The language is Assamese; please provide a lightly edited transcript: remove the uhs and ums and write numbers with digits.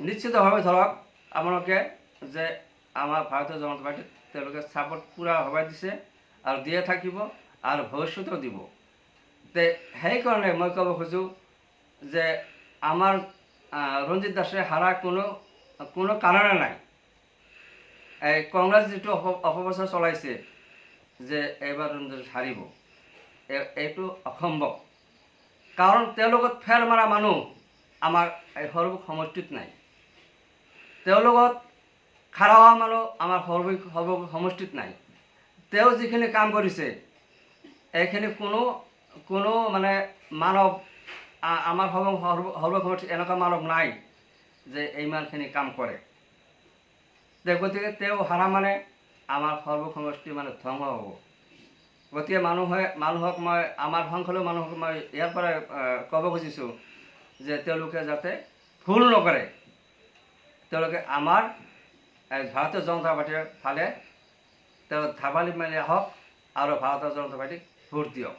নিশ্চিতভাৱে ধৰক আপোনালোকে যে আমাৰ ভাৰতীয় জনতা পাৰ্টীত তেওঁলোকে ছাপোৰ্ট পূৰাভাৱে দিছে আৰু দিয়ে থাকিব আৰু ভৱিষ্যতেও দিব। তে সেইকাৰণে মই ক'ব খোজোঁ যে আমাৰ ৰঞ্জিত দাসে হাৰা কোনো কাৰণে নাই। এই কংগ্ৰেছ যিটো অপপ্ৰচাৰ চলাইছে যে এইবাৰ ৰঞ্জিত দাস হাৰিব, এইটো অসম্ভৱ। কাৰণ তেওঁলোকত ফেৰ মাৰা মানুহ আমাৰ এই সৰভোগ সমষ্টিত নাই। তেওঁলোকত খাৰা হোৱা মানুহ আমাৰ সৰভোগ সমষ্টিত নাই। তেওঁ যিখিনি কাম কৰিছে এইখিনি কোনো মানে মানৱ আমাৰ সৰভোগ সমষ্টিত এনেকুৱা মানৱ নাই যে ইমানখিনি কাম কৰে। গতিকে তেওঁ হাৰা মানে আমাৰ সৰভোগ সমষ্টি মানে ধ্বংস হ'ব। গতিকে মানুহক মই আমাৰ সংখ্যালঘু মানুহক মই ইয়াৰ পৰা ক'ব খুজিছোঁ যে তেওঁলোকে যাতে ভুল নকৰে, তেওঁলোকে আমাৰ ভাৰতীয় জনতা পাৰ্টীৰ ফালে তেওঁ ধাবালি মাৰি আহক আৰু ভাৰতীয় জনতা পাৰ্টীক ভোট দিয়ক।